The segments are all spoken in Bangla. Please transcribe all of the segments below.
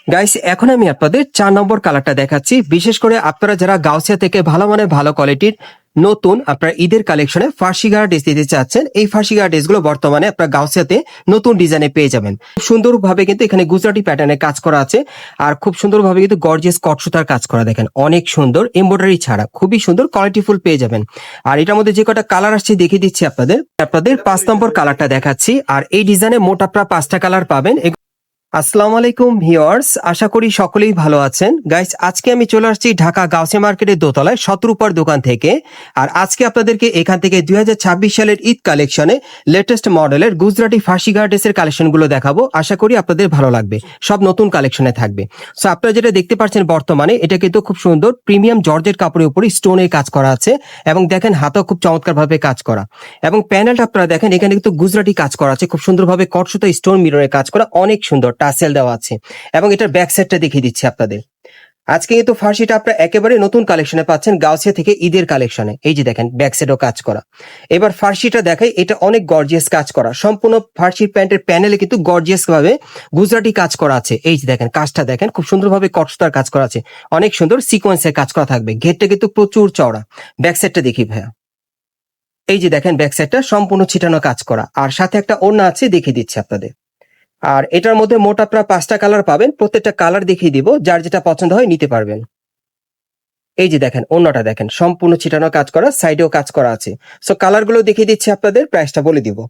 গাইস এখন আমি আপনাদের 4 নম্বর কালারটা দেখাচ্ছি। বিশেষ করে আপনারা যারা গাউসিয়া থেকে ভালো মানের ভালো কোয়ালিটির নতুন আপনার ঈদের কালেকশনে ফার্সি গাড়া ড্রেস দিতে চাচ্ছেন, এই ফার্সি গাড়া ড্রেসগুলো বর্তমানে আপনার গাউসিয়াতে নতুন ডিজাইনে পেয়ে যাবেন। খুব সুন্দরভাবে কিন্তু এখানে গুজরাটি প্যাটার্নে কাজ করা আছে, আর খুব সুন্দরভাবে কিন্তু গর্জিয়াস কট সুতার কাজ করা, দেখেন অনেক সুন্দর এমব্রয়ডারি ছাড়া খুবই সুন্দর কোয়ালিটিফুল পেয়ে যাবেন। আর এটার মধ্যে যে কটা কালার আসছে দেখিয়ে দিচ্ছি আপনাদের 5 নম্বর কালারটা দেখাচ্ছি। আর এই ডিজাইনে মোট আপনারা 5টা কালার পাবেন। আসসালামু আলাইকুম ভিউয়ার্স, আশা করি সকলেই ভালো আছেন। গাইস আজকে আমি চলে আসছি ঢাকা গাউসিয়া মার্কেটের দোতলায় শতরূপার দোকান থেকে। আর আজকে আপনাদেরকে এখান থেকে 2026 সালের ঈদ কালেকশনে লেটেস্ট মডেলের গুজরাটি ফার্সি গাড়া ড্রেসের কালেকশনগুলো দেখাবো। আশা করি আপনাদের ভালো লাগবে, সব নতুন কালেকশনে থাকবে। সো আপনারা যেটা দেখতে পাচ্ছেন বর্তমানে এটা কিন্তু খুব সুন্দর প্রিমিয়াম জর্জেট কাপড়ের উপরে স্টোনের কাজ করা আছে, এবং দেখেন হাতেও খুব চমৎকার ভাবে কাজ করা, এবং প্যানেলটা আপনারা দেখেন এখানে কিন্তু গুজরাটি কাজ করা আছে, খুব সুন্দরভাবে কট সুতা স্টোন মিররের কাজ করা, অনেক সুন্দর টাসেল দেওয়া আছে। এবং এটার ব্যাক সাইডটা দেখিয়ে দিচ্ছি আপনাদের। আজকে কিন্তু ফার্সিটা আপনারা একেবারে নতুন কালেকশনে পাচ্ছেন গাউসিয়া থেকে ঈদের কালেকশনে। এই যে দেখেন ব্যাক সাইডও কাজ করা। এবার ফার্সিটা দেখাই, এটা অনেক গর্জিয়াস কাজ করা, সম্পূর্ণ ফার্সির প্যান্টের প্যানেলে কিন্তু গর্জিয়াস ভাবে গুজরাটি কাজ করা আছে। এই যে দেখেন কাজটা দেখেন, খুব সুন্দরভাবে কটসুতার কাজ করা আছে, অনেক সুন্দর সিকোয়েন্সের কাজ করা থাকবে। ঘেরটা কিন্তু প্রচুর চওড়া। ব্যাক সাইডটা দেখি ভাইয়া, এই যে দেখেন ব্যাক সাইডটা সম্পূর্ণ ছিটানো কাজ করা, আর সাথে একটা ওড়না আছে দেখিয়ে দিচ্ছি আপনাদের। আর এটার মধ্যে মোট আপনারা 5টা কালার পাবেন, প্রত্যেকটা কালার দেখিয়ে দিব, যার যেটা পছন্দ হয় নিতে পারবেন। এই যে দেখেন ওড়নাটা দেখেন সম্পূর্ণ ছিটানো কাজ করা, সাইডেও কাজ করা আছে। সো কালারগুলো দেখিয়ে দিচ্ছি আপনাদের, প্রাইসটা বলে দিব।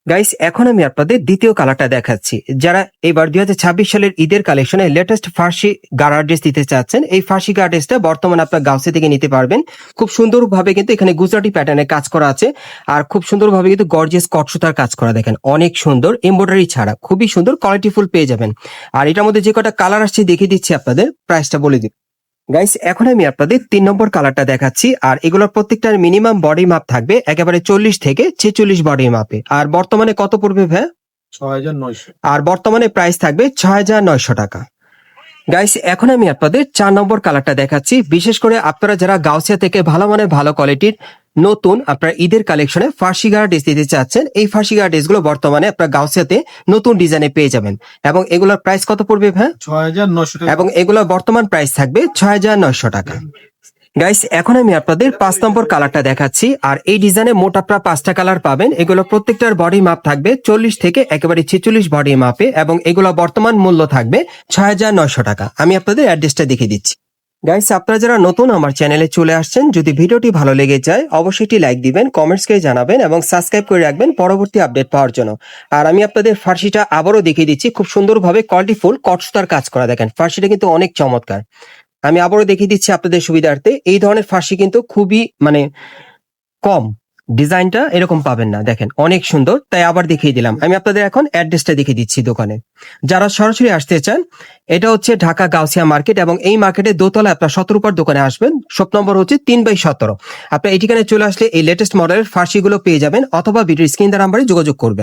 গাইস এখন আমি আপনাদের দ্বিতীয় কালারটা দেখাচ্ছি। যারা এবার 2026 সালের ঈদের কালেকশনে লেটেস্ট ফার্সি গাড়া ড্রেস দিতে চাচ্ছেন, এই ফার্সি গাড়া ড্রেসটা বর্তমানে আপনার গাউসিয়া থেকে নিতে পারবেন। খুব সুন্দরভাবে কিন্তু এখানে গুজরাটি প্যাটার্নে কাজ করা আছে, আর খুব সুন্দরভাবে কিন্তু গর্জিয়াস কট সুতার কাজ করা, দেখেন অনেক সুন্দর এমব্রয়ডারি ছাড়া খুবই সুন্দর কোয়ালিটিফুল পেয়ে যাবেন। আর এটার মধ্যে যে কটা কালার আসছে দেখিয়ে দিচ্ছি আপনাদের, প্রাইসটা বলে দিব। গাইস এখন আমি আপনাদের 3 নম্বর কালারটা দেখাচ্ছি। আর এগুলোর প্রত্যেকটার মিনিমাম বডি মাপ থাকবে একেবারে 40 থেকে 46 বডি মাপে। আর বর্তমানে কত পড়বে ভাই? ৬৯০০। আর বর্তমানে প্রাইস থাকবে ৬৯০০ টাকা। গাইস এখন আমি আপনাদের 4 নম্বর কালারটা দেখাচ্ছি। বিশেষ করে আপনারা যারা গাউসিয়া থেকে ভালো মানের ভালো কোয়ালিটির নতুন আপনার ঈদের কালেকশনে ফার্সি গাড়া ড্রেস দিতে চাচ্ছেন, এই ফার্সি গাড়া ড্রেসগুলো বর্তমানে আপনার গাউসিয়াতে নতুন ডিজাইনে পেয়ে যাবেন। এবং এগুলোর প্রাইস কত পড়বে ভাই? ৬৯০০ টাকা। এবং এগুলোর বর্তমান প্রাইস থাকবে ৬৯০০ টাকা। গাইস এখন আমি আপনাদের 5 নম্বর কালারটা দেখাচ্ছি। আর এই ডিজাইনে মোট আপনারা 5টা কালার পাবেন। এগুলো প্রত্যেকটার বডি মাপ থাকবে 40 থেকে একেবারে 46 বডি মাপে, এবং এগুলো বর্তমান মূল্য থাকবে ৬৯০০ টাকা। আমি আপনাদের অ্যাড্রেসটা দেখিয়ে দিচ্ছি। গাইস আপনারা যারা নতুন আমার চ্যানেলে চলে আসছেন, যদি ভিডিওটি ভালো লেগে যায় অবশ্যই একটি লাইক দিবেন, কমেন্টস করে জানাবেন, এবং সাবস্ক্রাইব করে রাখবেন পরবর্তী আপডেট পাওয়ার জন্য। আর আমি আপনাদের ফার্সিটা আবারও দেখিয়ে দিচ্ছি, খুব সুন্দরভাবে কোয়ালিটিফুল কট সুতার কাজ করা, দেখেন ফার্সিটা কিন্তু অনেক চমৎকার। আমি আবারও দেখিয়ে দিচ্ছি আপনাদের সুবিধার্থে, এই ধরনের ফার্সি কিন্তু খুবই কম ডিজাইনটা এরকম পাবেন না, দেখেন অনেক সুন্দর, তাই আবার দেখিয়ে দিলাম। আমি আপনাদের এখন অ্যাড্রেসটা দেখিয়ে দিচ্ছি দোকানে। যারা সরাসরি আসতে চান, এটা হচ্ছে ঢাকা গাউসিয়া মার্কেট, এবং এই মার্কেটের দোতলায় আপনার 17 দোকানে আসবেন। শপ নম্বর হচ্ছে 3/17। আপনার এই ঠিকানায় চলে আসলে এই লেটেস্ট মডেলের ফার্সিগুলো পেয়ে যাবেন, অথবা ভিডিও স্ক্রিন নাম্বারে যোগাযোগ করবেন।